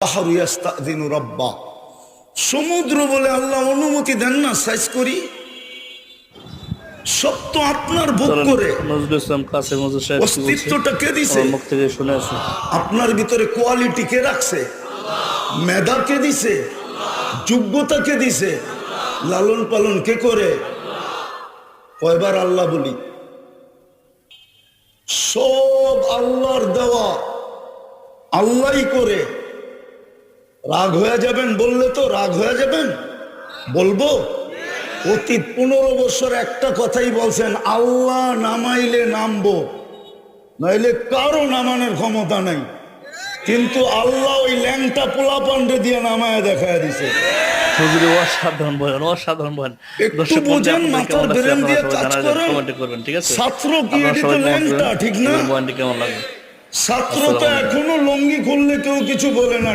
বাহরু ইয়াস্তাযিনু রাব্বা, সমুদ্র বলে আল্লাহ অনুমতি দেন না সাইজ করি। সব তো আপনার ভোগ করে। নজরুল ইসলাম কাছে মজুর সাহেব অস্তিত্বটা কে দিছে? মুখ থেকে শুনে আসি। আপনার ভিতরে কোয়ালিটি কে রাখছে? মেধা কে দিছে? যোগ্যতা কে দিছে? লালন পালন কে করে? কয়বার আল্লাহ বলি? সব আল্লাহর দেওয়া, আল্লাহই করে। রাগ হয়ে যাবেন বললে তো রাগ হয়ে যাবেন? বলবো। অতীত 15 বছর একটা কথাই বলছেন, আল্লাহ নামাইলে নামবো, নাইলে কারো নামানোর ক্ষমতা নাই। কিন্তু আল্লাহ ওই ল্যাংটা পোলা পান্ডে দিয়ে নামায় দেখায় দিছে। অসাধারণ বয়ান, অসাধারণ বয়ান। একটু বুঝেন, মাথার ব্রেন দিয়ে কাজ করেন। ঠিক আছে, ছাত্র কি এটি তো ল্যাংটা, ঠিক না? বয়ানটি কেমন লাগে? ছাত্র তো এখনো লঙ্গি খুললে কেউ কিছু বলে না,